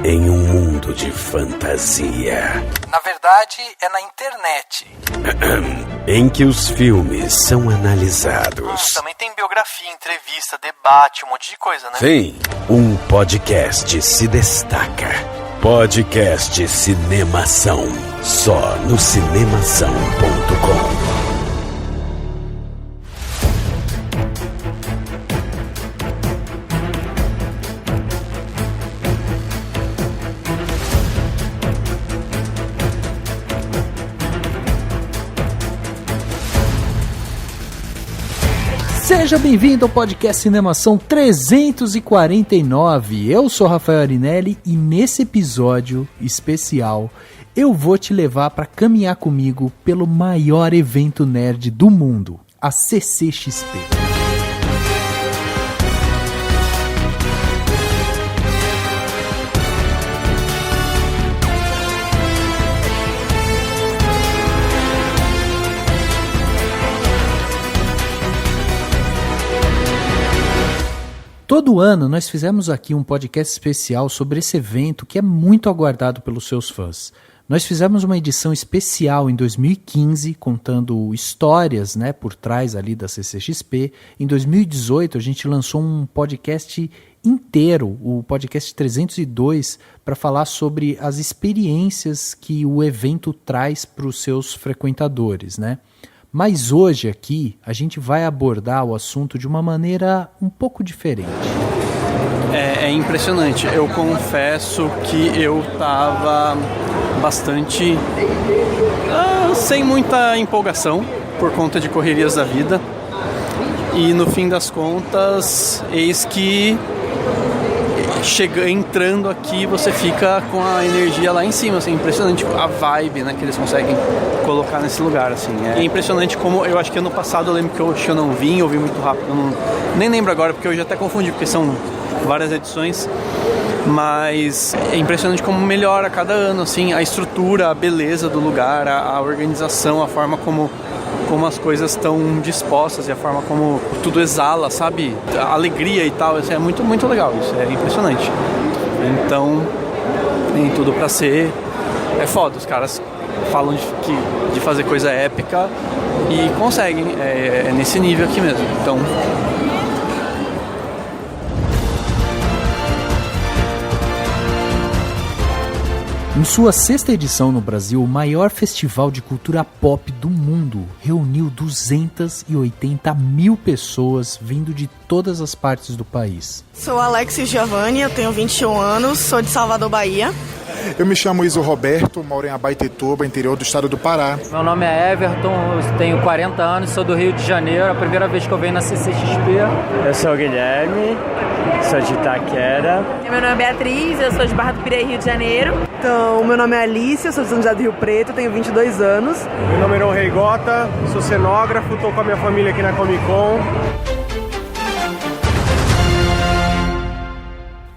em um mundo de fantasia. Na verdade, é na internet. Em que os filmes são analisados. Também tem biografia, entrevista, debate, um monte de coisa, né? Sim, um podcast se destaca. Podcast Cinemação. Só no cinemação.com. Seja bem-vindo ao podcast Cinemação 349. Eu sou Rafael Arinelli e nesse episódio especial eu vou te levar para caminhar comigo pelo maior evento nerd do mundo, a CCXP. Todo ano nós fizemos aqui um podcast especial sobre esse evento que é muito aguardado pelos seus fãs. Nós fizemos uma edição especial em 2015, contando histórias, né, por trás ali da CCXP. Em 2018 a gente lançou um podcast inteiro, o podcast 302, para falar sobre as experiências que o evento traz para os seus frequentadores, né? Mas hoje aqui a gente vai abordar o assunto de uma maneira um pouco diferente. É impressionante. Eu confesso que eu tava bastante sem muita empolgação por conta de correrias da vida. E no fim das contas, eis que entrando aqui você fica com a energia lá em cima, assim, impressionante a vibe, né, que eles conseguem colocar nesse lugar, assim. É impressionante como, eu acho que ano passado eu lembro que eu não vim, eu vi muito rápido, nem lembro agora, porque eu já até confundi, porque são várias edições, mas é impressionante como melhora a cada ano, assim, a estrutura, a beleza do lugar, a organização, a forma como as coisas estão dispostas e a forma como tudo exala, sabe? A alegria e tal, isso é muito, muito legal, isso é impressionante. Então, tem tudo pra ser... É foda, os caras falam de fazer coisa épica e conseguem, é nesse nível aqui mesmo, então... Em sua sexta edição no Brasil, o maior festival de cultura pop do mundo reuniu 280 mil pessoas vindo de todas as partes do país. Sou Alexis Giovanni, eu tenho 21 anos, sou de Salvador, Bahia. Eu me chamo Iso Roberto, moro em Abaetetuba, interior do estado do Pará. Meu nome é Everton, eu tenho 40 anos, sou do Rio de Janeiro, a primeira vez que eu venho na CCXP. Eu sou o Guilherme, sou de Itaquera. Meu nome é Beatriz, eu sou de Barra do Piraí, Rio de Janeiro. Então, meu nome é Alice, eu sou de São José do Rio Preto, tenho 22 anos. Meu nome é Ron Reigota, sou cenógrafo, estou com a minha família aqui na Comic Con.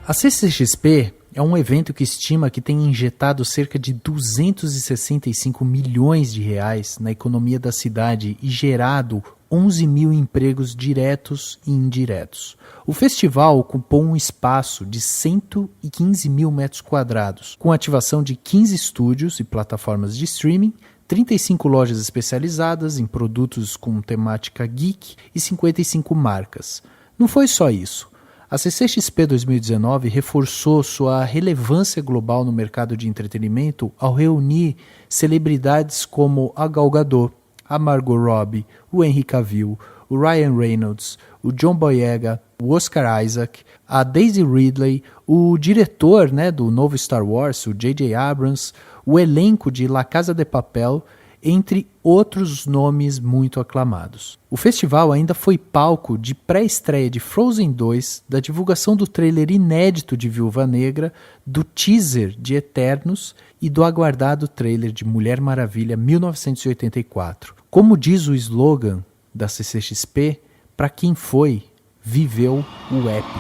A CCXP é um evento que estima que tem injetado cerca de 265 milhões de reais na economia da cidade e gerado 11 mil empregos diretos e indiretos. O festival ocupou um espaço de 115 mil metros quadrados, com ativação de 15 estúdios e plataformas de streaming, 35 lojas especializadas em produtos com temática geek e 55 marcas. Não foi só isso. A CCXP 2019 reforçou sua relevância global no mercado de entretenimento ao reunir celebridades como a Gal Gadot, a Margot Robbie, o Henry Cavill, o Ryan Reynolds, o John Boyega, o Oscar Isaac, a Daisy Ridley, o diretor, né, do novo Star Wars, o J.J. Abrams, o elenco de La Casa de Papel, entre outros nomes muito aclamados. O festival ainda foi palco de pré-estreia de Frozen 2, da divulgação do trailer inédito de Viúva Negra, do teaser de Eternos e do aguardado trailer de Mulher Maravilha 1984. Como diz o slogan da CCXP, para quem foi, viveu o épico.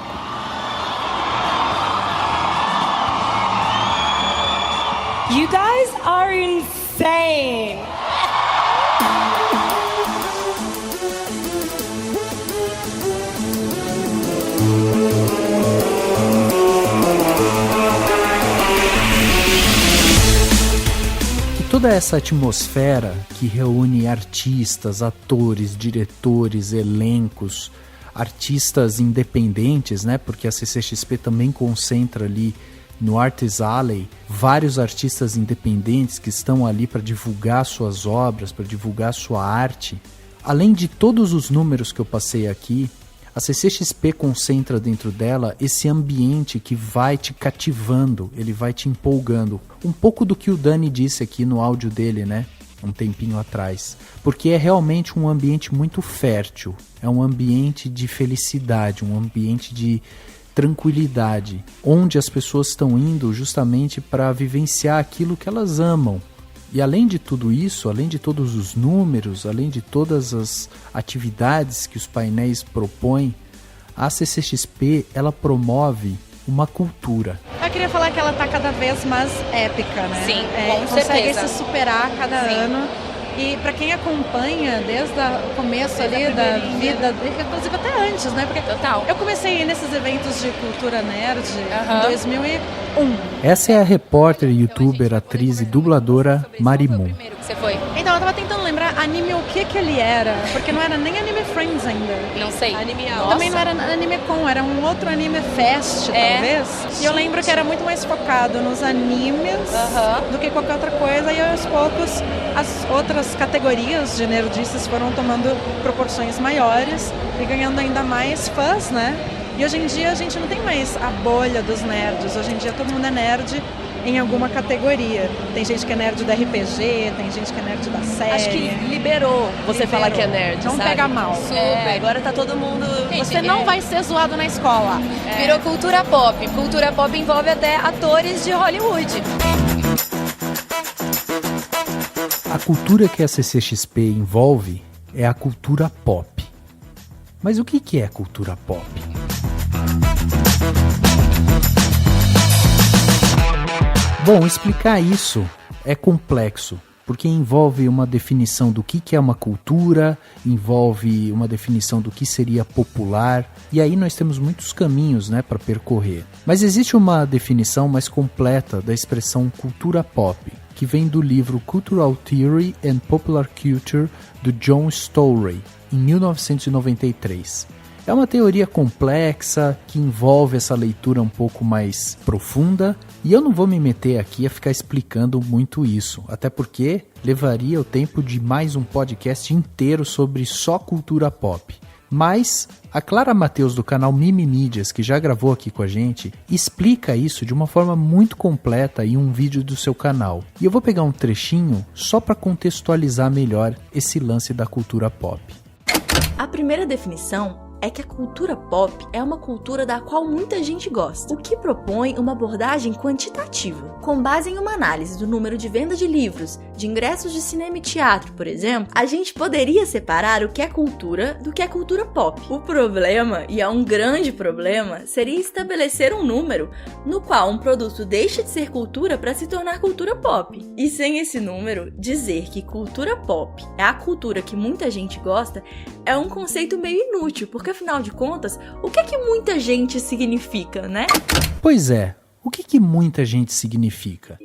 You guys are insane! toda essa atmosfera que reúne artistas, atores, diretores, elencos, artistas independentes, né? Porque a CCXP também concentra ali no Arts Alley vários artistas independentes que estão ali para divulgar suas obras, para divulgar sua arte. Além de todos os números que eu passei aqui, a CCXP concentra dentro dela esse ambiente que vai te cativando, ele vai te empolgando. Um pouco do que o Dani disse aqui no áudio dele, né? Um tempinho atrás. Porque é realmente um ambiente muito fértil. É um ambiente de felicidade, um ambiente de tranquilidade, onde as pessoas estão indo justamente para vivenciar aquilo que elas amam. E além de tudo isso, além de todos os números, além de todas as atividades que os painéis propõem, a CCXP ela promove uma cultura. Eu queria falar que ela está cada vez mais épica, né? Sim, com consegue certeza. se superar a cada ano. E para quem acompanha desde o começo ali da vida, inclusive até antes, né? Porque Total. Eu comecei nesses eventos de cultura nerd em 2001. Essa é a repórter, youtuber, atriz e dubladora Marimun. Você foi? Então eu tava tentando lembrar anime o que ele era, porque não era nem Anime Friends ainda. Não sei. Anime também não era Anime Con, era um outro Anime Fest, talvez. E eu lembro que era muito mais focado nos animes do que qualquer outra coisa. E aos poucos as outras categorias de nerdices foram tomando proporções maiores e ganhando ainda mais fãs, né? E hoje em dia a gente não tem mais a bolha dos nerds. Hoje em dia todo mundo é nerd em alguma categoria. Tem gente que é nerd do RPG, tem gente que é nerd da série. Acho que liberou você falar que é nerd, não sabe? pega mal. Super. Agora tá todo mundo... Você não vai ser zoado na escola. Virou cultura pop. Cultura pop envolve até atores de Hollywood. A cultura que a CCXP envolve é a cultura pop. Mas o que é cultura pop? Bom, explicar isso é complexo, porque envolve uma definição do que é uma cultura, envolve uma definição do que seria popular, e aí nós temos muitos caminhos, né, para percorrer. Mas existe uma definição mais completa da expressão cultura pop, que vem do livro Cultural Theory and Popular Culture, do John Stowray, em 1993. É uma teoria complexa que envolve essa leitura um pouco mais profunda, e eu não vou me meter aqui a ficar explicando muito isso, até porque levaria o tempo de mais um podcast inteiro sobre só cultura pop. Mas a Clara Mateus do canal Mimimídias, que já gravou aqui com a gente, explica isso de uma forma muito completa em um vídeo do seu canal. E eu vou pegar um trechinho só para contextualizar melhor esse lance da cultura pop. A primeira definição é que a cultura pop é uma cultura da qual muita gente gosta, o que propõe uma abordagem quantitativa. Com base em uma análise do número de venda de livros, de ingressos de cinema e teatro, por exemplo, a gente poderia separar o que é cultura do que é cultura pop. O problema, e é um grande problema, seria estabelecer um número no qual um produto deixa de ser cultura para se tornar cultura pop. E sem esse número, dizer que cultura pop é a cultura que muita gente gosta é um conceito meio inútil, porque afinal de contas, o que é que muita gente significa, né? Pois é, o que muita gente significa?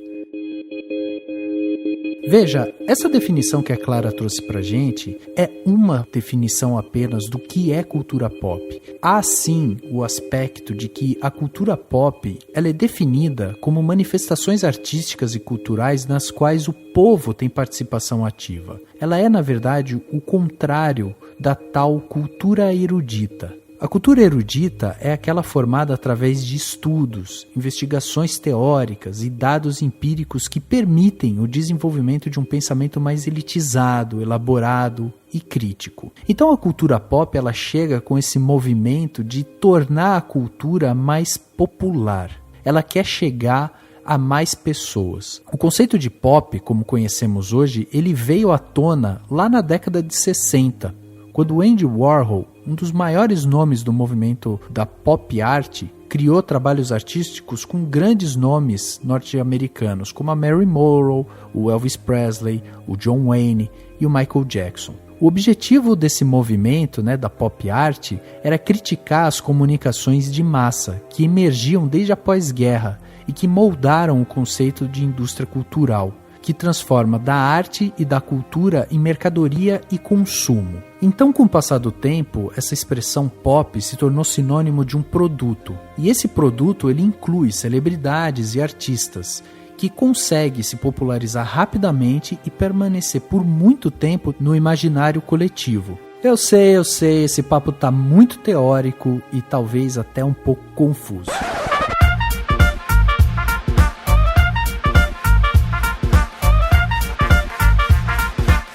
Veja, essa definição que a Clara trouxe pra gente é uma definição apenas do que é cultura pop. Há sim o aspecto de que a cultura pop ela é definida como manifestações artísticas e culturais nas quais o povo tem participação ativa. Ela é, na verdade, o contrário da tal cultura erudita. A cultura erudita é aquela formada através de estudos, investigações teóricas e dados empíricos que permitem o desenvolvimento de um pensamento mais elitizado, elaborado e crítico. Então a cultura pop ela chega com esse movimento de tornar a cultura mais popular. Ela quer chegar a mais pessoas. O conceito de pop, como conhecemos hoje, ele veio à tona lá na década de 60, quando Andy Warhol, um dos maiores nomes do movimento da pop art, criou trabalhos artísticos com grandes nomes norte-americanos, como a Mary Monroe, o Elvis Presley, o John Wayne e o Michael Jackson. O objetivo desse movimento, da pop art, era criticar as comunicações de massa, que emergiam desde a pós-guerra e que moldaram o conceito de indústria cultural. que transforma da arte e da cultura em mercadoria e consumo. Então, com o passar do tempo, essa expressão pop se tornou sinônimo de um produto. E esse produto ele inclui celebridades e artistas, que consegue se popularizar rapidamente e permanecer por muito tempo no imaginário coletivo. Eu sei, esse papo tá muito teórico e talvez até um pouco confuso.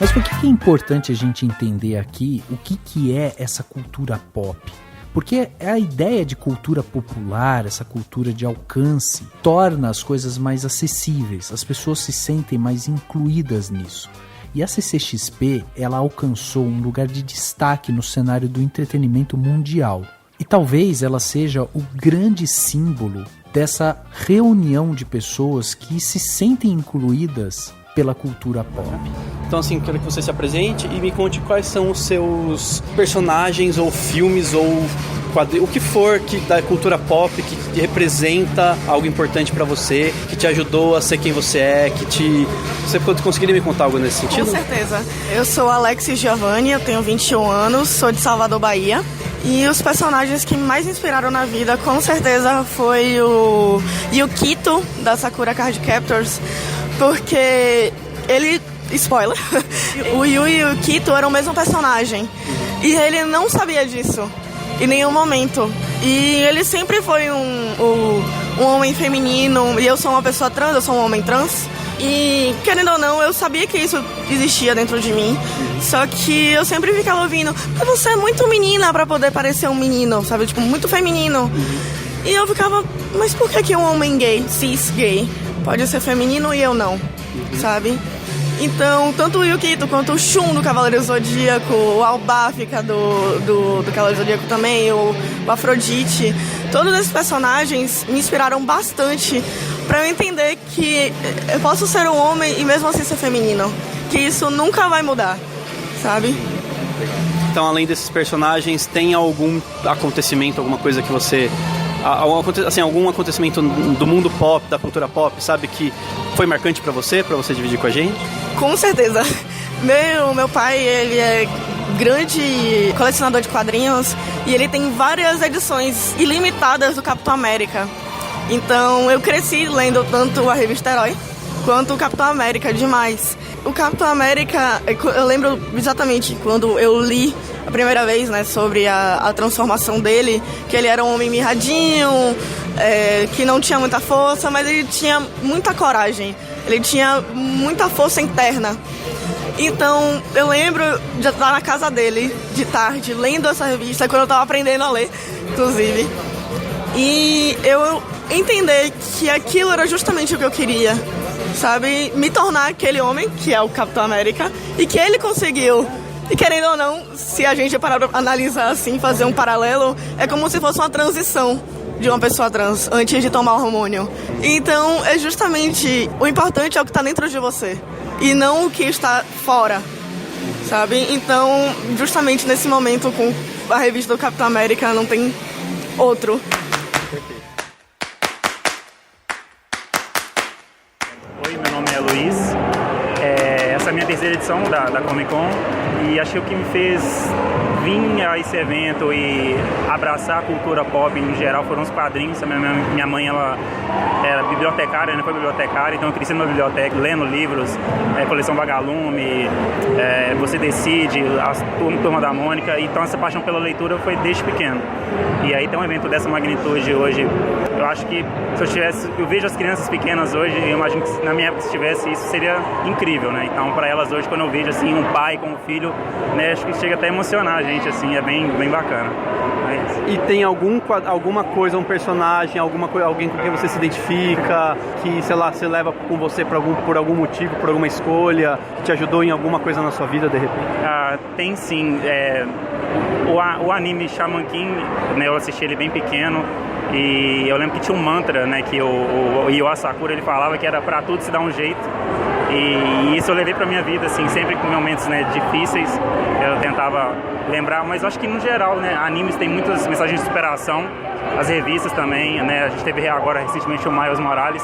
Mas por que é importante a gente entender aqui o que é essa cultura pop? Porque a ideia de cultura popular, essa cultura de alcance, torna as coisas mais acessíveis, as pessoas se sentem mais incluídas nisso. E a CCXP, ela alcançou um lugar de destaque no cenário do entretenimento mundial. E talvez ela seja o grande símbolo dessa reunião de pessoas que se sentem incluídas pela cultura pop. Então, assim, quero que você se apresente e me conte quais são os seus personagens ou filmes ou o que for da cultura pop que representa algo importante pra você, que te ajudou a ser quem você é, Você conseguiria me contar algo nesse sentido? Com certeza. Eu sou Alexis Giovanni, eu tenho 21 anos, sou de Salvador, Bahia. E os personagens que mais me inspiraram na vida, com certeza, foi o Yukito, da Sakura Card Captors, porque ele... Spoiler! O Yu e o Kito eram o mesmo personagem. E ele não sabia disso em nenhum momento. E ele sempre foi um homem feminino. E eu sou uma pessoa trans, eu sou um homem trans. E, querendo ou não, eu sabia que isso existia dentro de mim. Só que eu sempre ficava ouvindo: mas você é muito menina pra poder parecer um menino, sabe? Tipo, muito feminino. E eu ficava: mas por que um homem gay, cis gay, pode ser feminino e eu não, sabe? Então, tanto o Yukito quanto o Shun do Cavaleiro Zodíaco, o Albafica do Cavaleiro Zodíaco também, o Afrodite, todos esses personagens me inspiraram bastante pra eu entender que eu posso ser um homem e mesmo assim ser feminino, que isso nunca vai mudar, sabe? Então, além desses personagens, tem algum acontecimento, alguma coisa que você... algum acontecimento do mundo pop, da cultura pop, sabe, que foi marcante pra você dividir com a gente? Com certeza. Meu pai, ele é grande colecionador de quadrinhos e ele tem várias edições ilimitadas do Capitão América. Então eu cresci lendo tanto a revista Herói quanto o Capitão América demais. O Capitão América, eu lembro exatamente quando eu li a primeira vez, né, sobre a transformação dele, que ele era um homem mirradinho, que não tinha muita força, mas ele tinha muita coragem, ele tinha muita força interna. Então, eu lembro de estar na casa dele, de tarde, lendo essa revista, quando eu estava aprendendo a ler, inclusive. E eu entender que aquilo era justamente o que eu queria, sabe? Me tornar aquele homem, que é o Capitão América, e que ele conseguiu. E querendo ou não, se a gente parar pra analisar assim, fazer um paralelo, é como se fosse uma transição de uma pessoa trans antes de tomar o hormônio. Então, é justamente, o importante é o que está dentro de você e não o que está fora, sabe? Então, justamente nesse momento com a revista do Capitão América, não tem outro. Oi, meu nome é Luiz. Essa é a minha terceira edição da Comic Con e acho que o que me fez vir a esse evento e abraçar a cultura pop em geral foram os quadrinhos. Minha mãe, ela era bibliotecária, foi bibliotecária, então eu cresci numa biblioteca lendo livros, coleção Vagalume, Você Decide, a Turma da Mônica, então essa paixão pela leitura foi desde pequeno. E aí tem um evento dessa magnitude hoje, eu acho que se eu vejo as crianças pequenas hoje, eu imagino que na minha época se tivesse isso seria incrível, né? Então para elas hoje, quando eu vejo assim um pai com um filho, né, acho que chega até a emocionar a gente, assim, é bem bacana. E tem alguma coisa, um personagem, alguém com quem você se identifica, que, sei lá, você leva com você por algum motivo, por alguma escolha, que te ajudou em alguma coisa na sua vida, de repente? Tem sim. O anime Shaman King, né, eu assisti ele bem pequeno, e eu lembro que tinha um mantra, né, que o Yu Asakura, ele falava que era pra tudo se dar um jeito. E isso eu levei pra minha vida, assim, sempre com momentos, né, difíceis, eu tentava lembrar, mas eu acho que no geral, né, animes tem muitas mensagens de superação as revistas também, né? A gente teve agora recentemente o Miles Morales,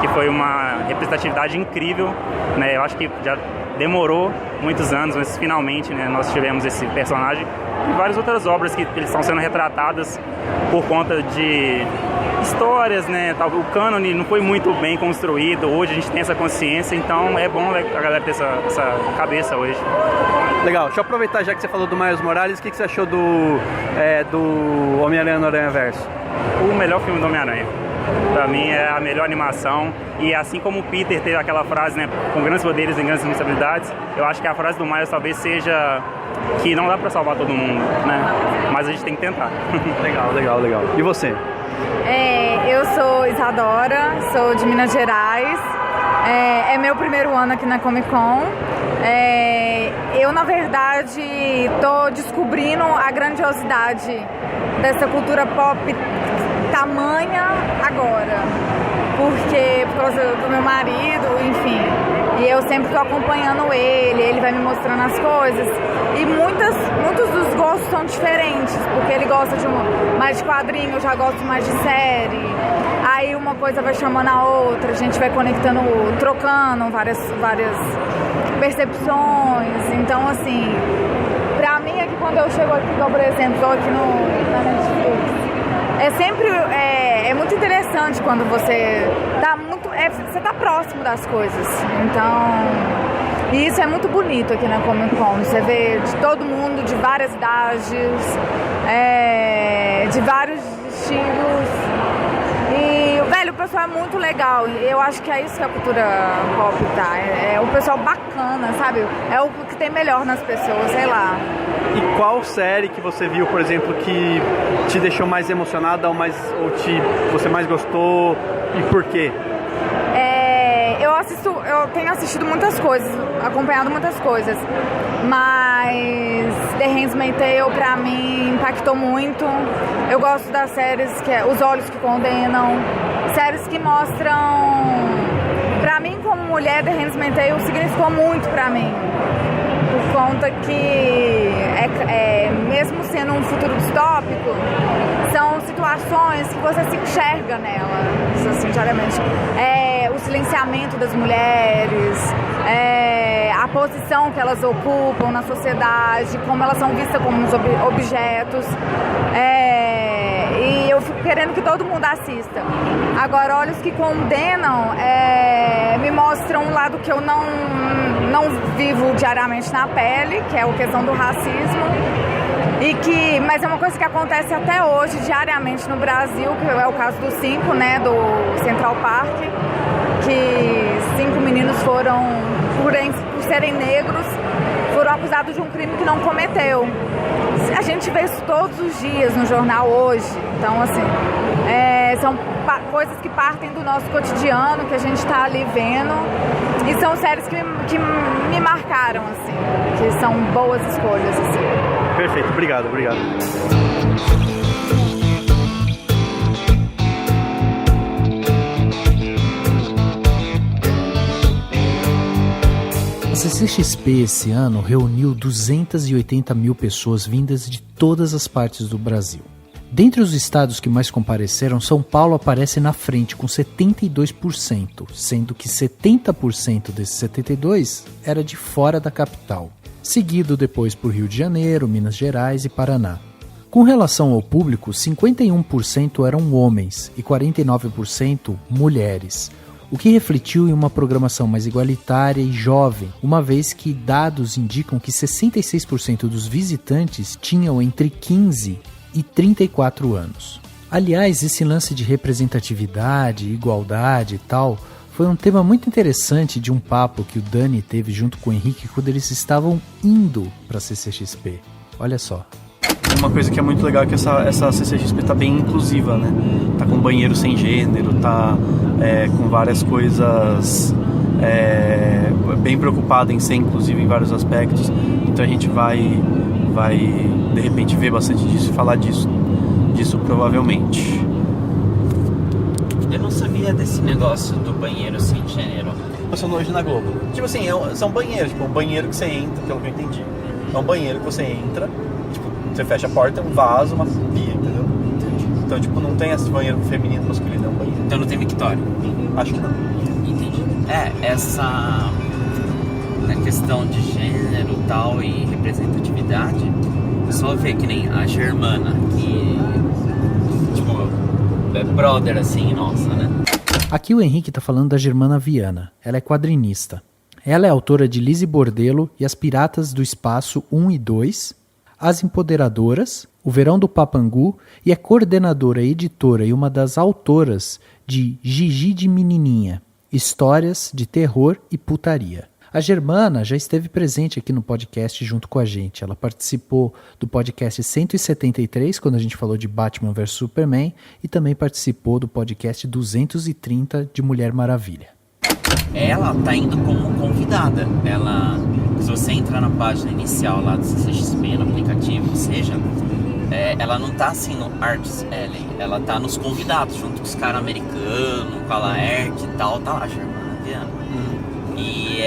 que foi uma representatividade incrível, né? Eu acho que já demorou muitos anos, mas finalmente, né, nós tivemos esse personagem. E várias outras obras que eles estão sendo retratadas por conta de histórias, né? O cânone não foi muito bem construído, hoje a gente tem essa consciência, então é bom a galera ter essa cabeça hoje. Legal, deixa eu aproveitar já que você falou do Miles Morales, o que você achou do Homem-Aranha no Aranhaverso? O melhor filme do Homem-Aranha. Pra mim é a melhor animação, e assim como o Peter teve aquela frase, né, com grandes poderes e grandes responsabilidades, eu acho que a frase do Miles talvez seja que não dá pra salvar todo mundo, né, mas a gente tem que tentar. Legal. E você? Eu sou Isadora, sou de Minas Gerais, é meu primeiro ano aqui na Comic Con. Eu, na verdade, tô descobrindo a grandiosidade dessa cultura pop tamanha agora, porque por causa do meu marido, enfim, e eu sempre tô acompanhando ele vai me mostrando as coisas, e muitos dos gostos são diferentes, porque ele gosta mais de quadrinho, eu já gosto mais de série, aí uma coisa vai chamando a outra, a gente vai conectando, trocando várias percepções, então assim, pra mim aqui quando eu chego aqui, por exemplo, tô aqui na Netflix, é muito interessante quando você tá próximo das coisas, então, e isso é muito bonito aqui na Comic Con, você vê de todo mundo, de várias idades, de vários estilos, e, velho, o pessoal é muito legal, eu acho que é isso que a cultura pop tá, é o pessoal bacana, sabe, é o que tem melhor nas pessoas, sei lá. E qual série que você viu, por exemplo, que te deixou mais emocionada você mais gostou, e por quê? Eu tenho assistido muitas coisas, acompanhado muitas coisas, mas The Handmaid's Tale pra mim impactou muito. Eu gosto das séries que é Os Olhos que Condenam, séries que mostram, pra mim como mulher, The Handmaid's Tale significou muito pra mim, por conta que mesmo sendo um futuro distópico, são situações que você se enxerga nelas, assim, diariamente. O silenciamento das mulheres, a posição que elas ocupam na sociedade, como elas são vistas como uns objetos. E eu fico querendo que todo mundo assista. Agora, Olhos que Condenam me mostram um lado que eu não vivo diariamente na pele, que é a questão do racismo, mas é uma coisa que acontece até hoje diariamente no Brasil, que é o caso dos 5, né, do Central Park, que 5 meninos foram, por serem negros, foram acusados de um crime que não cometeu. A gente vê isso todos os dias no jornal hoje, então assim, são coisas que partem do nosso cotidiano, que a gente está ali vendo, e são séries que me marcaram, assim, que são boas escolhas, assim. Perfeito, obrigado. A CCXP esse ano reuniu 280 mil pessoas vindas de todas as partes do Brasil. Dentre os estados que mais compareceram, São Paulo aparece na frente com 72%, sendo que 70% desses 72% era de fora da capital, seguido depois por Rio de Janeiro, Minas Gerais e Paraná. Com relação ao público, 51% eram homens e 49% mulheres, o que refletiu em uma programação mais igualitária e jovem, uma vez que dados indicam que 66% dos visitantes tinham entre 15 e 34 anos. Aliás, esse lance de representatividade, igualdade e tal, foi um tema muito interessante de um papo que o Dani teve junto com o Henrique quando eles estavam indo para a CCXP. Olha só. Uma coisa que é muito legal é que essa CCXP tá bem inclusiva, né? Tá com banheiro sem gênero, tá com várias coisas bem preocupada em ser inclusiva em vários aspectos. Então a gente vai de repente ver bastante disso e falar disso provavelmente. Eu não sabia desse negócio do banheiro sem gênero. Passando hoje na Globo. Tipo assim, são banheiros, tipo um banheiro que você entra, pelo que eu entendi. É um banheiro que você entra, tipo, você fecha a porta, um vaso, uma pia, entendeu? Entendi. Então, tipo, não tem esse banheiro feminino e masculino, é um banheiro. Então não tem mictório? Acho que não. Entendi. Essa questão de gênero tal e representatividade, só ver que nem a Germana, que tipo, é brother assim, nossa, né? Aqui o Henrique tá falando da Germana Viana. Ela é quadrinista. Ela é autora de Lise Bordelo e As Piratas do Espaço 1 e 2, As Empoderadoras, O Verão do Papangu, e é coordenadora, editora e uma das autoras de Gigi de Menininha, Histórias de Terror e Putaria. A Germana já esteve presente aqui no podcast junto com a gente. Ela participou do podcast 173, quando a gente falou de Batman vs Superman, e também participou do podcast 230 de Mulher Maravilha. Ela tá indo como convidada. Se você entrar na página inicial lá do CCXP, no aplicativo, que seja, ela não tá assim no Arts Alley, ela tá nos convidados, junto com os caras americanos, com a Laerte e tal, tá lá, Germana Viana. E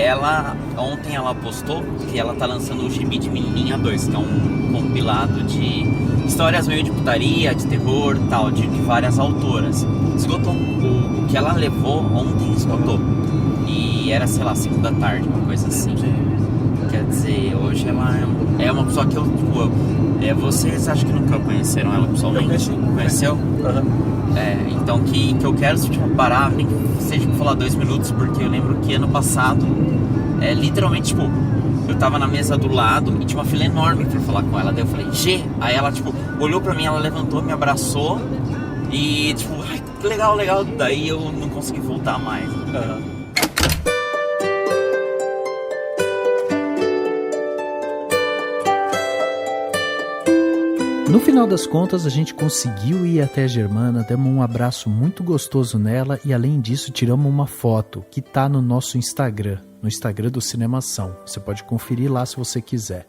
ontem ela postou que ela tá lançando o Gibi de Menininha 2, que é um compilado de histórias meio de putaria, de terror e tal, de várias autoras. Esgotou. O que ela levou ontem esgotou. E era, sei lá, 5 da tarde, uma coisa assim. Quer dizer, hoje ela é uma pessoa que eu, tipo, vocês acho que nunca conheceram ela pessoalmente? Conheceu? Uhum. Então que eu quero, tipo, parar, nem seja pra falar 2 minutos, porque eu lembro que ano passado, literalmente, tipo, eu tava na mesa do lado e tinha uma fila enorme pra falar com ela. Daí eu falei, G, aí ela, tipo, olhou pra mim, ela levantou, me abraçou e, tipo, ai, que legal, legal. Daí eu não consegui voltar mais. Uhum. No final das contas, a gente conseguiu ir até a Germana, demos um abraço muito gostoso nela e, além disso, tiramos uma foto que tá no nosso Instagram, no Instagram do Cinemação. Você pode conferir lá se você quiser.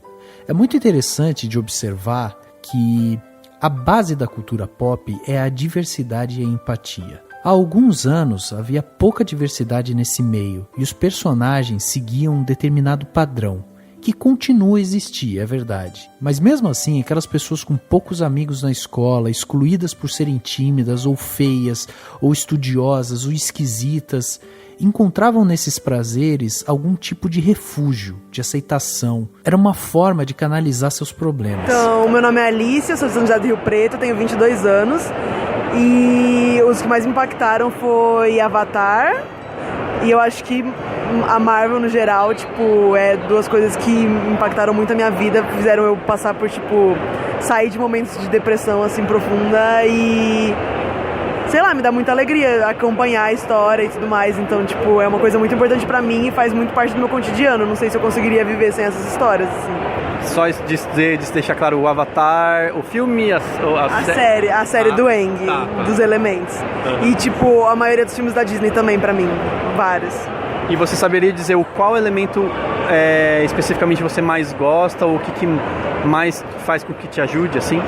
É muito interessante de observar que a base da cultura pop é a diversidade e a empatia. Há alguns anos havia pouca diversidade nesse meio e os personagens seguiam um determinado padrão, que continua a existir, é verdade. Mas mesmo assim, aquelas pessoas com poucos amigos na escola, excluídas por serem tímidas, ou feias, ou estudiosas, ou esquisitas, encontravam nesses prazeres algum tipo de refúgio, de aceitação. Era uma forma de canalizar seus problemas. Então, meu nome é Alice, eu sou de São José do Rio Preto, tenho 22 anos. E os que mais me impactaram foi Avatar. E eu acho que a Marvel, no geral, tipo, duas coisas que impactaram muito a minha vida, fizeram eu passar por, tipo, sair de momentos de depressão, assim, profunda e, sei lá, me dá muita alegria acompanhar a história e tudo mais. Então, tipo, é uma coisa muito importante pra mim e faz muito parte do meu cotidiano. Não sei se eu conseguiria viver sem essas histórias, assim. Só de deixar claro, o Avatar, o filme, a série do Aang, dos Elementos. E, tipo, a maioria dos filmes da Disney também, pra mim. Vários. E você saberia dizer qual elemento especificamente você mais gosta, ou o que mais faz com que te ajude, assim?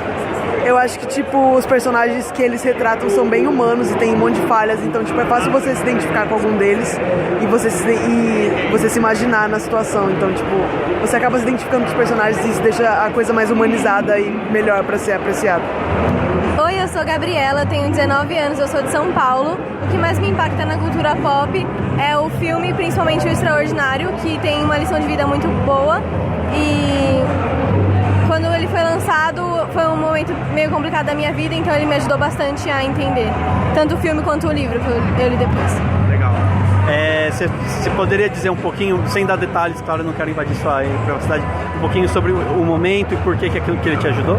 Eu acho que, tipo, os personagens que eles retratam são bem humanos e tem um monte de falhas, então, tipo, é fácil você se identificar com algum deles e você se imaginar na situação. Então, tipo, você acaba se identificando com os personagens e isso deixa a coisa mais humanizada e melhor pra ser apreciada. Oi, eu sou Gabriela, tenho 19 anos, eu sou de São Paulo. O que mais me impacta na cultura pop é o filme, principalmente o Extraordinário, que tem uma lição de vida muito boa. E quando ele foi lançado, foi um momento meio complicado da minha vida, então ele me ajudou bastante a entender. Tanto o filme quanto o livro que eu li depois. Legal. Você poderia dizer um pouquinho, sem dar detalhes, claro, eu não quero invadir sua privacidade, um pouquinho sobre o momento e por que aquilo que ele te ajudou?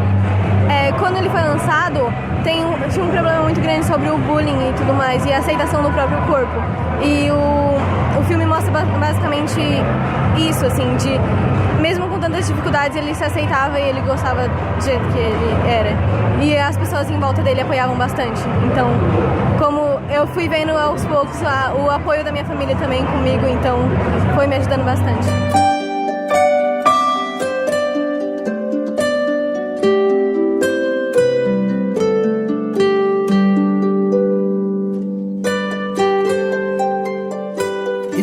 Quando ele foi lançado, tinha um problema muito grande sobre o bullying e tudo mais, e a aceitação do próprio corpo. E o filme mostra basicamente isso, assim, de mesmo com tantas dificuldades, ele se aceitava e ele gostava do jeito que ele era. E as pessoas em volta dele apoiavam bastante. Então, como eu fui vendo aos poucos o apoio da minha família também comigo, então foi me ajudando bastante.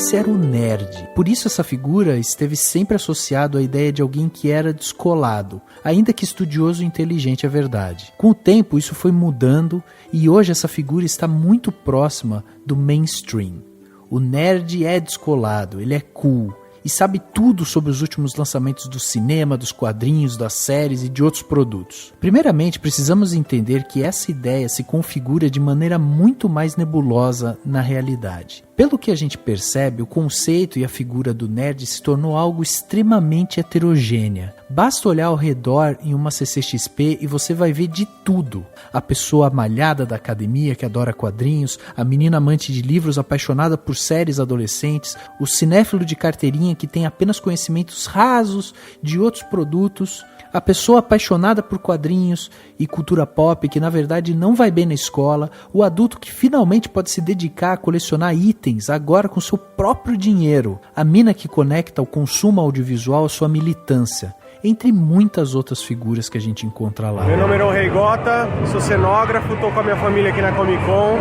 esse era o nerd. Por isso essa figura esteve sempre associado à ideia de alguém que era descolado, ainda que estudioso e inteligente, é verdade. Com o tempo isso foi mudando e hoje essa figura está muito próxima do mainstream. O nerd é descolado, ele é cool e sabe tudo sobre os últimos lançamentos do cinema, dos quadrinhos, das séries e de outros produtos. Primeiramente, precisamos entender que essa ideia se configura de maneira muito mais nebulosa na realidade. Pelo que a gente percebe, o conceito e a figura do nerd se tornou algo extremamente heterogênea. Basta olhar ao redor em uma CCXP e você vai ver de tudo. A pessoa malhada da academia que adora quadrinhos, a menina amante de livros apaixonada por séries adolescentes, o cinéfilo de carteirinha que tem apenas conhecimentos rasos de outros produtos, a pessoa apaixonada por quadrinhos e cultura pop que na verdade não vai bem na escola, o adulto que finalmente pode se dedicar a colecionar itens agora com seu próprio dinheiro, a mina que conecta o consumo audiovisual à sua militância, entre muitas outras figuras que a gente encontra lá. Meu nome é Rei Gota, sou cenógrafo, tô com a minha família aqui na Comic Con,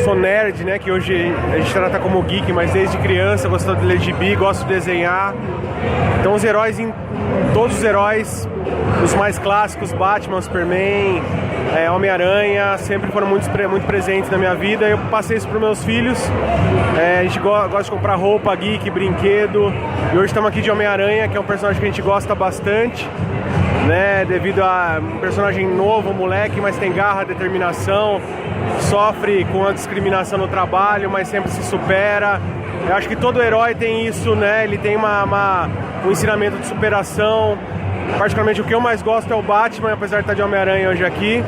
sou nerd, né, que hoje a gente trata como geek, mas desde criança gosto de ler gibi, gosto de desenhar. Então os heróis, todos os heróis, os mais clássicos, Batman, Superman, Homem-Aranha, sempre foram muito presentes na minha vida. Eu passei isso para os meus filhos. A gente gosta de comprar roupa, geek, brinquedo. E hoje estamos aqui de Homem-Aranha, que é um personagem que a gente gosta bastante, né? Devido a um personagem novo, moleque, mas tem garra, determinação, sofre com a discriminação no trabalho, mas sempre se supera. Eu acho que todo herói tem isso, né? Ele tem um ensinamento de superação. Particularmente o que eu mais gosto é o Batman, apesar de estar de Homem-Aranha hoje aqui,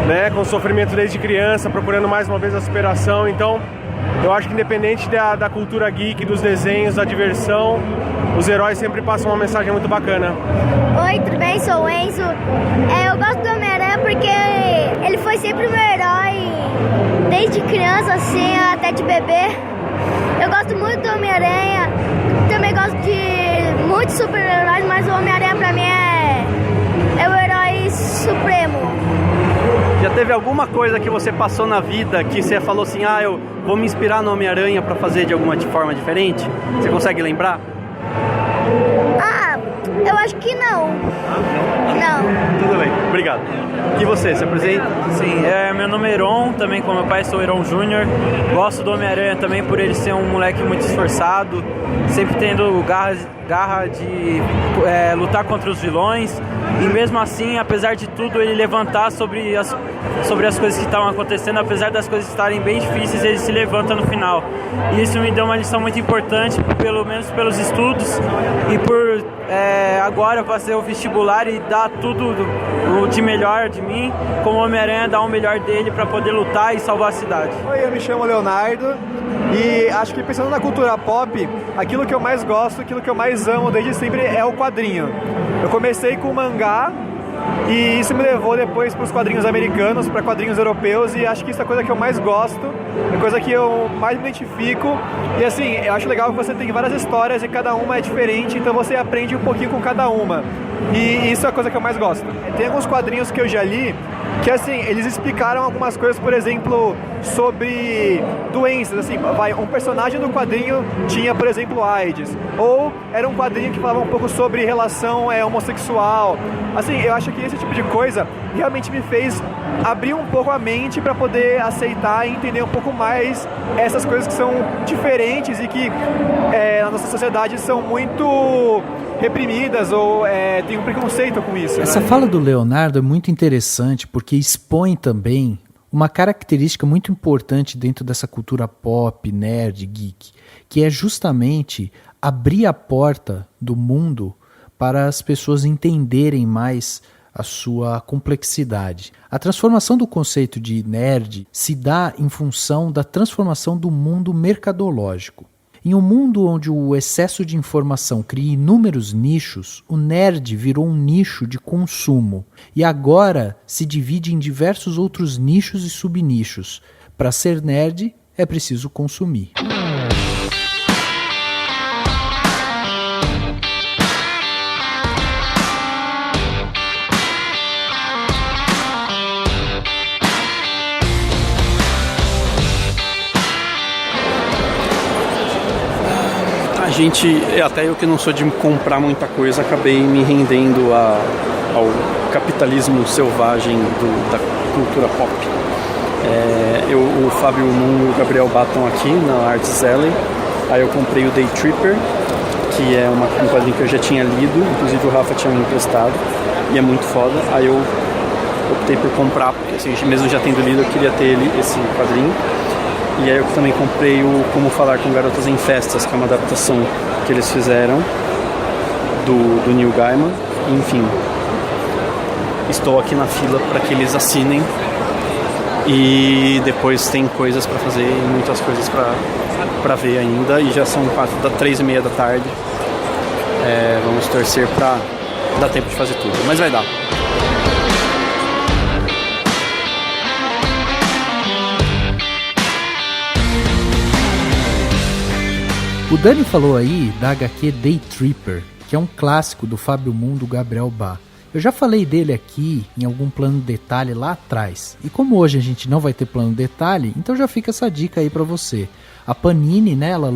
né? Com sofrimento desde criança, procurando mais uma vez a superação. Então, eu acho que independente da cultura geek, dos desenhos, da diversão, os heróis sempre passam uma mensagem muito bacana. Oi, tudo bem? Sou o Enzo. Eu gosto do Homem-Aranha porque ele foi sempre o meu herói, desde criança, assim, até de bebê. Eu gosto muito do Homem-Aranha, também gosto de muitos super-heróis, mas o Homem-Aranha pra mim é o herói supremo. Já teve alguma coisa que você passou na vida que você falou assim, eu vou me inspirar no Homem-Aranha pra fazer de alguma forma diferente? Você consegue lembrar? Eu acho que não. Não. Tudo bem, obrigado. E você, se apresenta? Sim, meu nome é Heron, também com meu pai sou Heron Júnior. Gosto do Homem-Aranha também por ele ser um moleque muito esforçado, sempre tendo garra de lutar contra os vilões. E mesmo assim, apesar de tudo, ele levantar sobre as coisas que estavam acontecendo, apesar das coisas estarem bem difíceis, ele se levanta no final. E isso me deu uma lição muito importante, pelo menos pelos estudos e por agora fazer o vestibular e dar tudo de melhor de mim, como Homem-Aranha dar o melhor dele para poder lutar e salvar a cidade. Oi, eu me chamo Leonardo e acho que pensando na cultura pop, aquilo que eu mais gosto, aquilo que eu mais amo desde sempre é o quadrinho. Eu comecei com o mangá e isso me levou depois para os quadrinhos americanos, para quadrinhos europeus, e acho que isso é a coisa que eu mais gosto, é a coisa que eu mais me identifico. E assim, eu acho legal que você tem várias histórias e cada uma é diferente, então você aprende um pouquinho com cada uma. E isso é a coisa que eu mais gosto. Tem alguns quadrinhos que eu já li que, assim, eles explicaram algumas coisas, por exemplo, sobre doenças, assim, um personagem do quadrinho tinha, por exemplo, AIDS, ou era um quadrinho que falava um pouco sobre relação homossexual. Assim, eu acho que esse tipo de coisa realmente me fez abrir um pouco a mente para poder aceitar e entender um pouco mais essas coisas que são diferentes e que na nossa sociedade são muito reprimidas ou tem um preconceito com isso. Essa fala do Leonardo é muito interessante porque expõe também uma característica muito importante dentro dessa cultura pop, nerd, geek, que é justamente abrir a porta do mundo para as pessoas entenderem mais a sua complexidade. A transformação do conceito de nerd se dá em função da transformação do mundo mercadológico. Em um mundo onde o excesso de informação cria inúmeros nichos, o nerd virou um nicho de consumo e agora se divide em diversos outros nichos e subnichos. Para ser nerd, é preciso consumir. gente, até eu que não sou de comprar muita coisa, acabei me rendendo ao capitalismo selvagem da cultura pop. O Fábio Moon e o Gabriel Bá estão aqui na Arts Alley. Aí eu comprei o Day Tripper, que é um quadrinho que eu já tinha lido, inclusive o Rafa tinha me emprestado, e é muito foda. Aí eu optei por comprar, porque assim, mesmo já tendo lido, eu queria ter esse quadrinho. E aí eu também comprei o Como Falar com Garotas em Festas, que é uma adaptação que eles fizeram do Neil Gaiman. Enfim, estou aqui na fila para que eles assinem. E depois tem coisas para fazer e muitas coisas para ver ainda. E já são 3:30 da tarde. Vamos torcer para dar tempo de fazer tudo, mas vai dar. O Dani falou aí da HQ Day Tripper, que é um clássico do Fábio Moon, do Gabriel Bá. Eu já falei dele aqui em algum plano detalhe lá atrás. E como hoje a gente não vai ter plano detalhe, então já fica essa dica aí pra você. A Panini, né, ela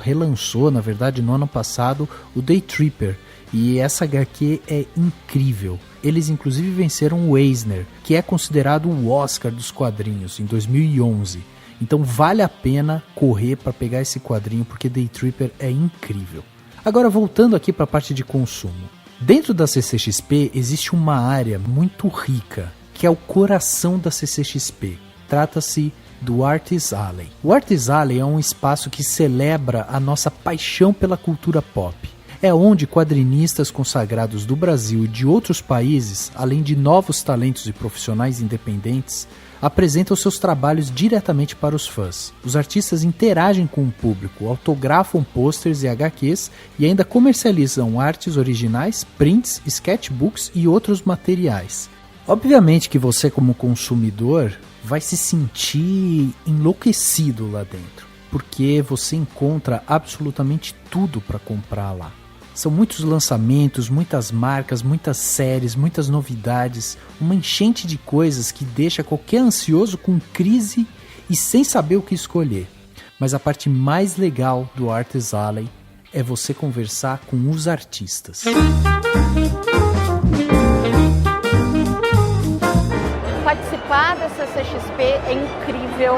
relançou, na verdade, no ano passado, o Day Tripper. E essa HQ é incrível. Eles inclusive venceram o Eisner, que é considerado o Oscar dos quadrinhos, em 2011. Então vale a pena correr para pegar esse quadrinho, porque Day Tripper é incrível. Agora voltando aqui para a parte de consumo. Dentro da CCXP existe uma área muito rica, que é o coração da CCXP. Trata-se do Arts Alley. O Arts Alley é um espaço que celebra a nossa paixão pela cultura pop. É onde quadrinistas consagrados do Brasil e de outros países, além de novos talentos e profissionais independentes, apresentam seus trabalhos diretamente para os fãs. Os artistas interagem com o público, autografam pôsteres e HQs e ainda comercializam artes originais, prints, sketchbooks e outros materiais. Obviamente que você, como consumidor, vai se sentir enlouquecido lá dentro, porque você encontra absolutamente tudo para comprar lá. São muitos lançamentos, muitas marcas, muitas séries, muitas novidades, uma enchente de coisas que deixa qualquer ansioso com crise e sem saber o que escolher. Mas a parte mais legal do Arts Alley é você conversar com os artistas. Participar da CCXP é incrível,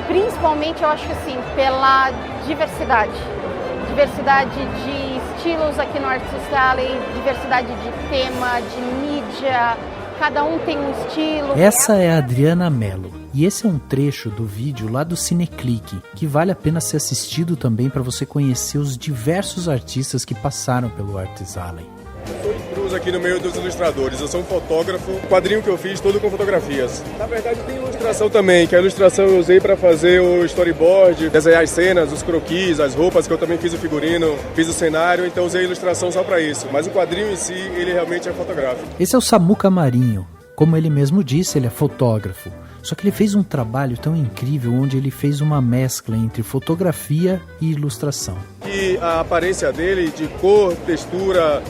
principalmente eu acho que assim, pela diversidade de estilos aqui no Arts Alley, diversidade de tema, de mídia, cada um tem um estilo. Essa é a Adriana Mello, e esse é um trecho do vídeo lá do Cineclick, que vale a pena ser assistido também para você conhecer os diversos artistas que passaram pelo Arts Alley. Eu sou Cruz aqui no meio dos ilustradores, eu sou um fotógrafo, o quadrinho que eu fiz todo com fotografias. Na verdade tem ilustração também, que a ilustração eu usei para fazer o storyboard, desenhar as cenas, os croquis, as roupas, que eu também fiz o figurino, fiz o cenário, então usei a ilustração só para isso. Mas o quadrinho em si, ele realmente é fotográfico. Esse é o Samuca Marinho, como ele mesmo disse, ele é fotógrafo. Só que ele fez um trabalho tão incrível onde ele fez uma mescla entre fotografia e ilustração. Que a aparência dele, de cor, textura,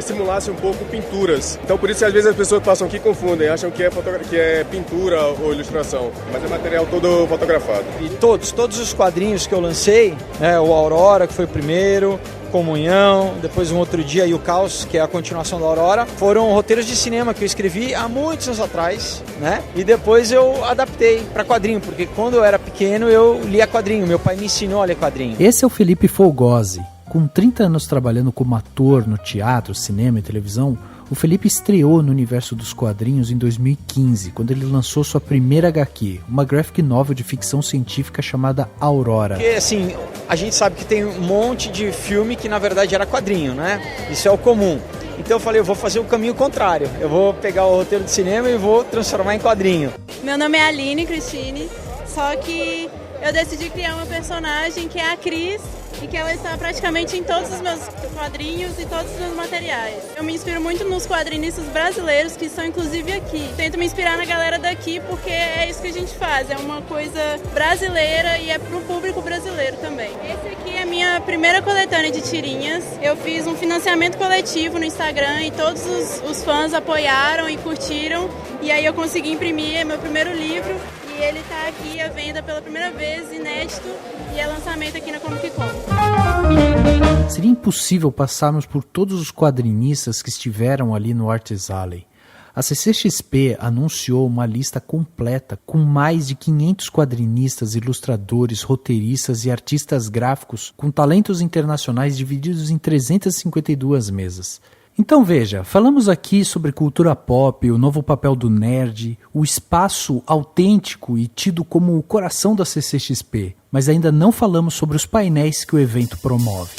simulasse um pouco pinturas. Então por isso que às vezes as pessoas passam aqui e confundem, acham que é pintura ou ilustração, mas é material todo fotografado. E todos os quadrinhos que eu lancei, o Aurora, que foi o primeiro, Comunhão, depois um outro dia e o Caos, que é a continuação da Aurora, foram roteiros de cinema que eu escrevi há muitos anos atrás, né? E depois eu adaptei para quadrinho, porque quando eu era pequeno eu lia quadrinho, meu pai me ensinou a ler quadrinho. Esse é o Felipe Folgose. Com 30 anos trabalhando como ator no teatro, cinema e televisão, o Felipe estreou no universo dos quadrinhos em 2015, quando ele lançou sua primeira HQ, uma graphic novel de ficção científica chamada Aurora. Porque, assim, a gente sabe que tem um monte de filme que, na verdade, era quadrinho, né? Isso é o comum. Então eu falei, eu vou fazer o caminho contrário. Eu vou pegar o roteiro de cinema e vou transformar em quadrinho. Meu nome é Aline Cristine, só que eu decidi criar uma personagem que é a Cris, e que ela está praticamente em todos os meus quadrinhos e todos os meus materiais. Eu me inspiro muito nos quadrinistas brasileiros que estão inclusive aqui. Tento me inspirar na galera daqui porque é isso que a gente faz, é uma coisa brasileira e é para o público brasileiro também. Esse aqui é a minha primeira coletânea de tirinhas. Eu fiz um financiamento coletivo no Instagram e todos os fãs apoiaram e curtiram. E aí eu consegui imprimir meu primeiro livro. E ele tá aqui à venda pela primeira vez, inédito, e é lançamento aqui na Comic Con. Seria impossível passarmos por todos os quadrinistas que estiveram ali no Arts Alley. A CCXP anunciou uma lista completa com mais de 500 quadrinistas, ilustradores, roteiristas e artistas gráficos com talentos internacionais divididos em 352 mesas. Então veja, falamos aqui sobre cultura pop, o novo papel do nerd, o espaço autêntico e tido como o coração da CCXP, mas ainda não falamos sobre os painéis que o evento promove.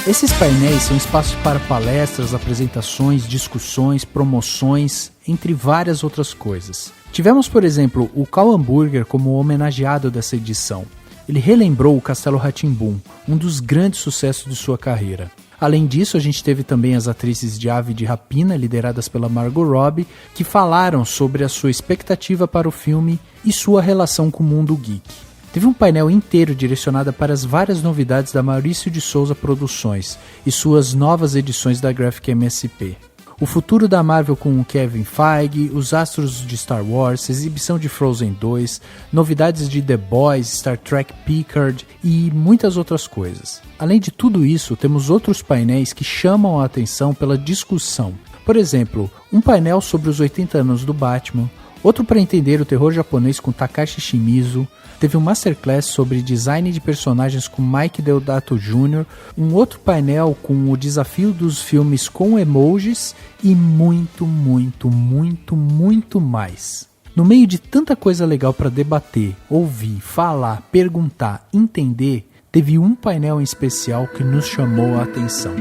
Esses painéis são espaços para palestras, apresentações, discussões, promoções, entre várias outras coisas. Tivemos, por exemplo, o Cal Hamburger como homenageado dessa edição. Ele relembrou o Castelo Rá-Tim-Bum, um dos grandes sucessos de sua carreira. Além disso, a gente teve também as atrizes de Ave de Rapina, lideradas pela Margot Robbie, que falaram sobre a sua expectativa para o filme e sua relação com o mundo geek. Teve um painel inteiro direcionado para as várias novidades da Maurício de Souza Produções e suas novas edições da Graphic MSP. O futuro da Marvel com o Kevin Feige, os astros de Star Wars, exibição de Frozen 2, novidades de The Boys, Star Trek Picard e muitas outras coisas. Além de tudo isso, temos outros painéis que chamam a atenção pela discussão. Por exemplo, um painel sobre os 80 anos do Batman, outro para entender o terror japonês com Takashi Shimizu, teve um masterclass sobre design de personagens com Mike Deodato Jr., um outro painel com o desafio dos filmes com emojis e muito mais. No meio de tanta coisa legal para debater, ouvir, falar, perguntar, entender, teve um painel em especial que nos chamou a atenção.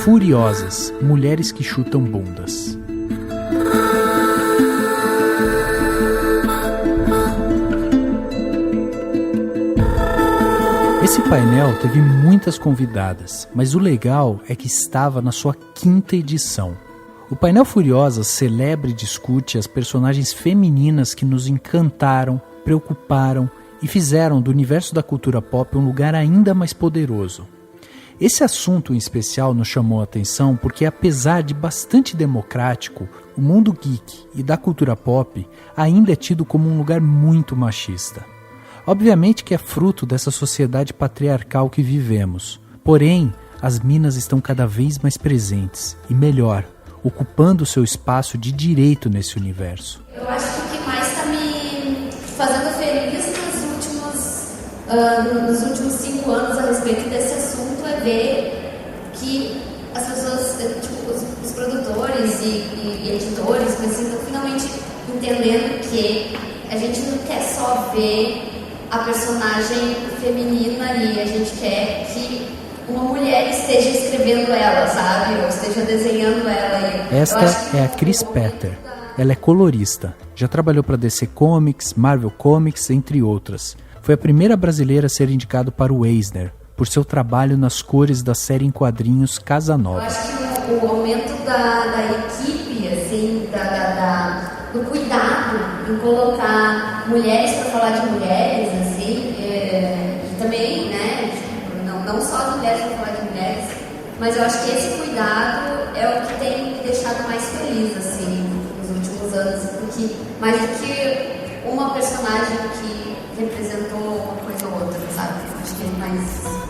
Furiosas, mulheres que chutam bundas. Esse painel teve muitas convidadas, mas o legal é que estava na sua 5ª edição. O painel Furiosas celebra e discute as personagens femininas que nos encantaram, preocuparam e fizeram do universo da cultura pop um lugar ainda mais poderoso. Esse assunto em especial nos chamou a atenção porque, apesar de bastante democrático, o mundo geek e da cultura pop ainda é tido como um lugar muito machista. Obviamente que é fruto dessa sociedade patriarcal que vivemos, porém, as minas estão cada vez mais presentes e, melhor, ocupando seu espaço de direito nesse universo. Eu acho que o que mais está me fazendo feliz nos últimos 5 anos a respeito desse assunto é ver que as pessoas, tipo, os produtores e editores, estão finalmente entendendo que a gente não quer só ver a personagem feminina ali, a gente quer que uma mulher esteja escrevendo ela, sabe? Ou esteja desenhando ela. Esta é a Chris Petter. Ela é colorista. Já trabalhou para DC Comics, Marvel Comics, entre outras. Foi a primeira brasileira a ser indicada para o Eisner, por seu trabalho nas cores da série em quadrinhos Casa Nova. Eu acho que o aumento da equipe, assim, do cuidado em colocar mulheres para falar de mulheres, assim, e também, né, não só as mulheres para falar de mulheres, mas eu acho que esse cuidado é o que tem me deixado mais feliz, assim, nos últimos anos, porque mais do que uma personagem que representou uma coisa ou outra, sabe? Acho que é mais...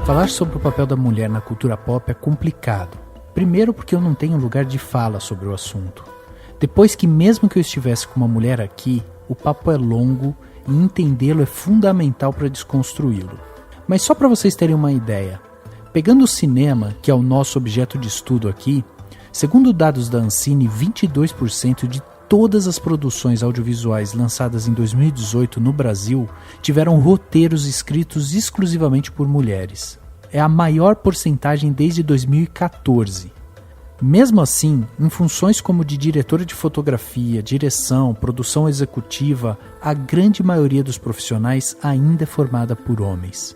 Falar sobre o papel da mulher na cultura pop é complicado. Primeiro porque eu não tenho lugar de fala sobre o assunto. Depois que mesmo que eu estivesse com uma mulher aqui, o papo é longo e entendê-lo é fundamental para desconstruí-lo. Mas só para vocês terem uma ideia, pegando o cinema, que é o nosso objeto de estudo aqui, segundo dados da Ancine, 22% de todas as produções audiovisuais lançadas em 2018 no Brasil tiveram roteiros escritos exclusivamente por mulheres. É a maior porcentagem desde 2014. Mesmo assim, em funções como de diretora de fotografia, direção, produção executiva, a grande maioria dos profissionais ainda é formada por homens.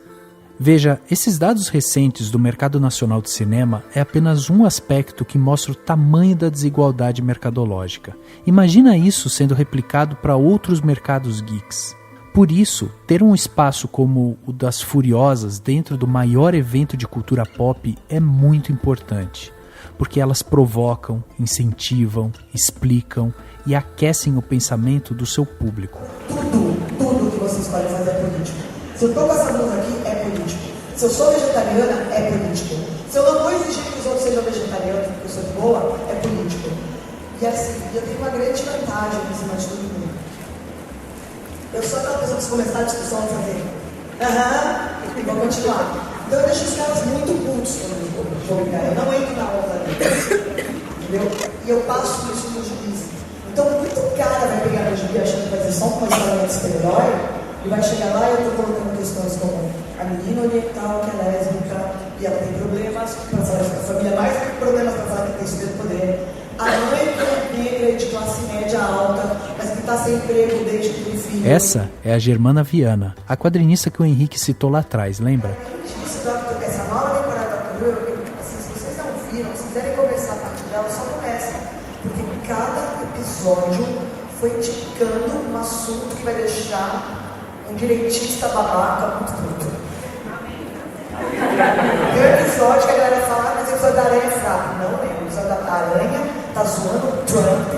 Veja, esses dados recentes do mercado nacional de cinema é apenas um aspecto que mostra o tamanho da desigualdade mercadológica. Imagina isso sendo replicado para outros mercados geeks. Por isso, ter um espaço como o das Furiosas dentro do maior evento de cultura pop é muito importante, porque elas provocam, incentivam, explicam e aquecem o pensamento do seu público. Tudo que você escolhe fazer é político. Se eu estou com essa blusa aqui, é político. Se eu sou vegetariana, é político. Se eu não vou exigir que os outros sejam vegetarianos porque eu sou de boa, é político. E assim, eu tenho uma grande vantagem em cima de todo mundo. Eu sou aquela pessoa que se começar a discussão vai fazer e vou continuar. Então eu deixo os caras muito putos quando eu vou brigar. Eu não entro na onda deles. Entendeu? E eu passo isso no juízo. Então muito cara vai pegar no juízo achando que vai ser só um posicionamento de super-herói e vai chegar lá e eu estou colocando questões como a menina oriental que é lésbica e ela tem problemas para falar com a família, mais do que problemas para falar que tem superpoder. A mãe que é negra e de classe média alta, mas que está sem emprego desde que tem filho. Essa é a Germana Viana, a quadrinista que o Henrique citou lá atrás, lembra? Essa nova temporada da Cru, assim, se vocês não viram, se quiserem conversar a partir dela, só começa. Porque cada episódio foi indicando um assunto que vai deixar um direitista babaca muito puto. Tem um episódio que a galera fala, mas o episódio da aranha é fraco. Não é. O episódio da aranha tá zoando o Trump,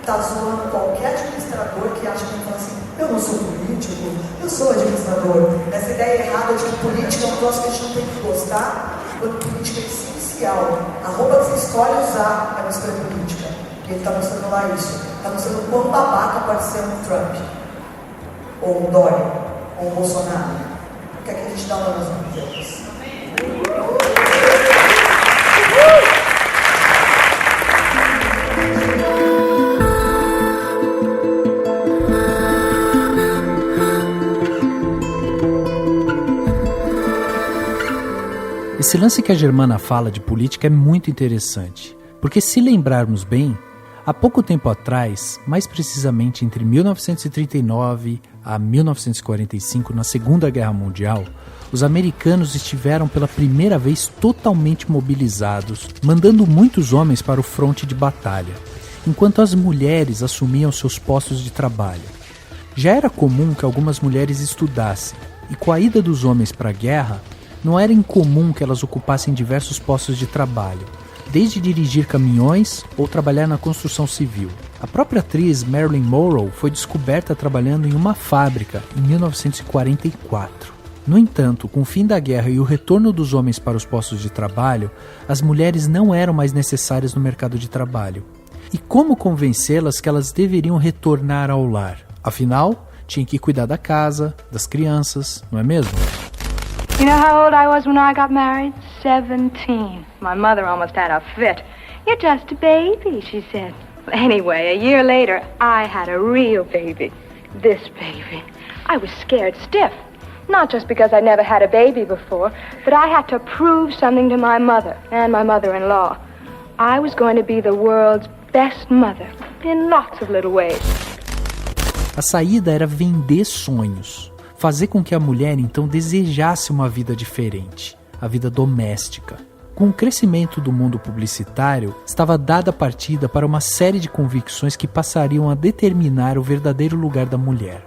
tá zoando qualquer administrador que acha que fala assim, eu não sou político, eu sou administrador. Essa ideia errada de que política é um troço que a gente não tem que gostar, quando política é essencial. A roupa que você escolhe usar é uma escolha política. E ele tá mostrando lá isso. Tá mostrando o quão babaca pode ser um Trump, ou um Dória, ou um Bolsonaro. O que é que a gente dá lá nas mãos? Esse lance que a Germana fala de política é muito interessante, porque se lembrarmos bem, há pouco tempo atrás, mais precisamente entre 1939 a 1945, na Segunda Guerra Mundial, os americanos estiveram pela primeira vez totalmente mobilizados, mandando muitos homens para o fronte de batalha, enquanto as mulheres assumiam seus postos de trabalho. Já era comum que algumas mulheres estudassem, e com a ida dos homens para a guerra, não era incomum que elas ocupassem diversos postos de trabalho, desde dirigir caminhões ou trabalhar na construção civil. A própria atriz Marilyn Monroe foi descoberta trabalhando em uma fábrica em 1944. No entanto, com o fim da guerra e o retorno dos homens para os postos de trabalho, as mulheres não eram mais necessárias no mercado de trabalho. E como convencê-las que elas deveriam retornar ao lar? Afinal, tinha que cuidar da casa, das crianças, não é mesmo? You know how old I was when I got married? 17. My mother almost had a fit. You're just a baby, she said. Anyway, a year later, I had a real baby. This baby. I was scared stiff. Not just because I never had a baby before, but I had to prove something to my mother and my mother-in-law. I was going to be the world's best mother in lots of little ways. A saída era vender sonhos. Fazer com que a mulher então desejasse uma vida diferente, a vida doméstica. Com o crescimento do mundo publicitário, estava dada a partida para uma série de convicções que passariam a determinar o verdadeiro lugar da mulher.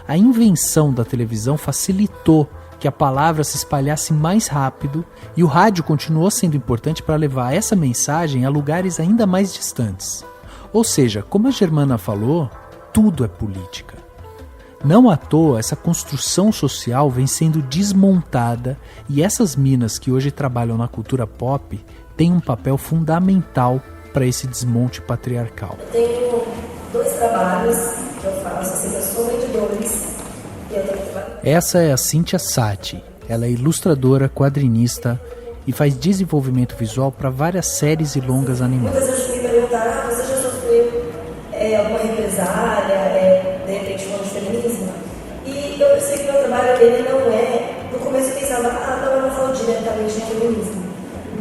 A invenção da televisão facilitou que a palavra se espalhasse mais rápido e o rádio continuou sendo importante para levar essa mensagem a lugares ainda mais distantes. Ou seja, como a Germana falou, tudo é política. Não à toa, essa construção social vem sendo desmontada e essas minas que hoje trabalham na cultura pop têm um papel fundamental para esse desmonte patriarcal. Eu tenho 2 trabalhos que eu faço, assim, eu sou editores e eu tenho que trabalhar. Essa é a Cíntia Sati. Ela é ilustradora, quadrinista e faz desenvolvimento visual para várias séries e longas animadas. Muitas vezes me perguntaram, você já sofreu alguma represália, de repente falando de feminismo? E eu percebi que o meu trabalho dele não é... No começo eu pensava, não, eu não falo diretamente de feminismo.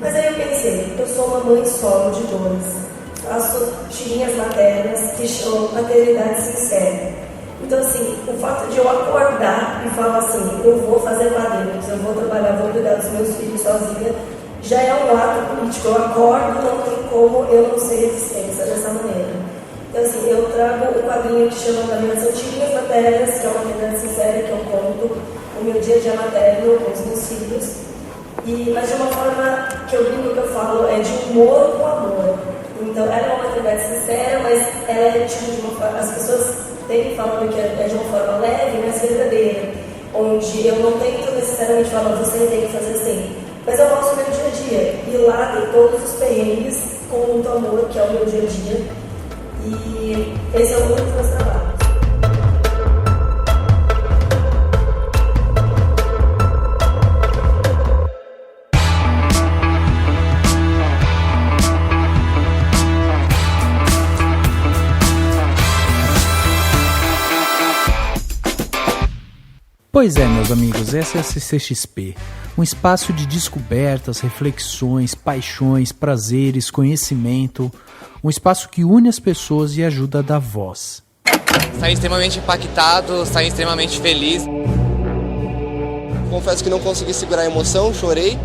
Mas aí eu pensei, eu sou uma mãe solo de 2. Faço tirinhas maternas que chamam Maternidade Sincera. Então, assim, o fato de eu acordar e falar assim, eu vou fazer quadrinhos, eu vou trabalhar, vou cuidar dos meus filhos sozinha, já é um ato político. Eu acordo, não tem como eu não ser resistência dessa maneira. Então, assim, eu trago o quadrinho que chama da minhas antigas matérias, que é uma verdade sincera, que eu conto o meu dia a dia materno com os meus filhos. Mas de uma forma que eu brinco, que eu falo, é de humor com amor. Então, ela é uma maternidade sincera, mas ela é tipo de uma forma... As pessoas têm falando que é de uma forma leve, mas verdadeira. Onde eu não tento necessariamente falar, você tem que fazer assim. Mas eu mostro o meu dia a dia. E lá tem todos os perrengues com muito amor, que é o meu dia a dia. E esse é um dos meus trabalhos. Pois é, meus amigos, essa é a CCXP, um espaço de descobertas, reflexões, paixões, prazeres, conhecimento, um espaço que une as pessoas e ajuda a dar voz. Saí extremamente impactado, saí extremamente feliz. Confesso que não consegui segurar a emoção, chorei.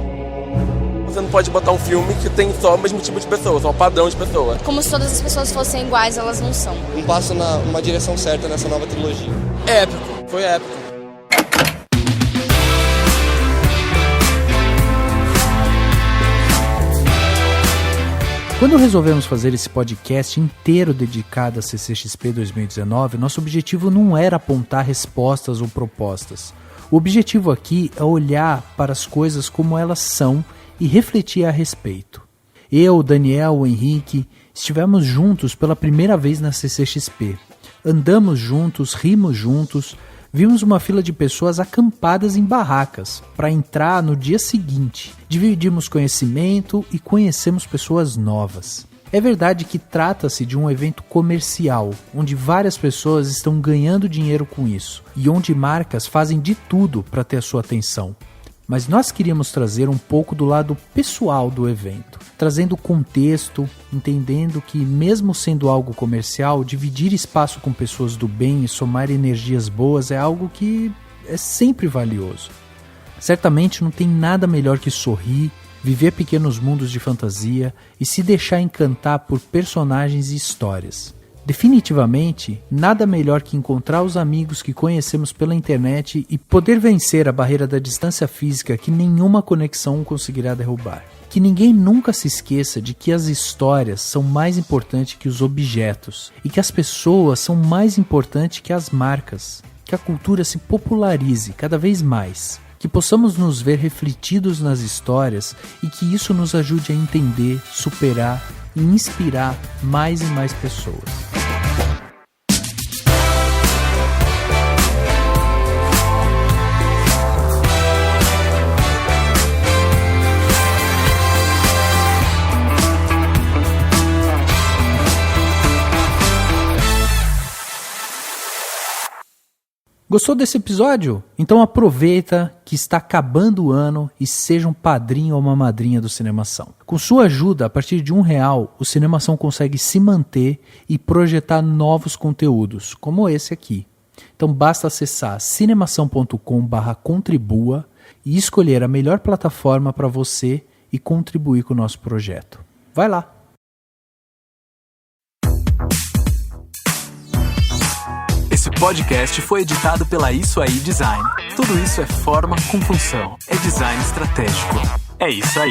Você não pode botar um filme que tem só o mesmo tipo de pessoa, só um padrão de pessoa. Como se todas as pessoas fossem iguais, elas não são. Um passo numa direção certa nessa nova trilogia. Épico, foi épico. Quando resolvemos fazer esse podcast inteiro dedicado à CCXP 2019, nosso objetivo não era apontar respostas ou propostas. O objetivo aqui é olhar para as coisas como elas são e refletir a respeito. Eu, Daniel, o Henrique, estivemos juntos pela primeira vez na CCXP. Andamos juntos, rimos juntos, vimos uma fila de pessoas acampadas em barracas para entrar no dia seguinte. Dividimos conhecimento e conhecemos pessoas novas. É verdade que trata-se de um evento comercial, onde várias pessoas estão ganhando dinheiro com isso e onde marcas fazem de tudo para ter a sua atenção. Mas nós queríamos trazer um pouco do lado pessoal do evento, trazendo contexto, entendendo que mesmo sendo algo comercial, dividir espaço com pessoas do bem e somar energias boas é algo que é sempre valioso. Certamente não tem nada melhor que sorrir, viver pequenos mundos de fantasia e se deixar encantar por personagens e histórias. Definitivamente, nada melhor que encontrar os amigos que conhecemos pela internet e poder vencer a barreira da distância física que nenhuma conexão conseguirá derrubar. Que ninguém nunca se esqueça de que as histórias são mais importantes que os objetos e que as pessoas são mais importantes que as marcas. Que a cultura se popularize cada vez mais. Que possamos nos ver refletidos nas histórias e que isso nos ajude a entender, superar e inspirar mais e mais pessoas. Gostou desse episódio? Então aproveita que está acabando o ano e seja um padrinho ou uma madrinha do Cinemação. Com sua ajuda, a partir de R$1, o Cinemação consegue se manter e projetar novos conteúdos, como esse aqui. Então basta acessar cinemação.com/contribua e escolher a melhor plataforma para você e contribuir com o nosso projeto. Vai lá! Esse podcast foi editado pela Isso Aí Design. Tudo isso é forma com função. É design estratégico. É isso aí.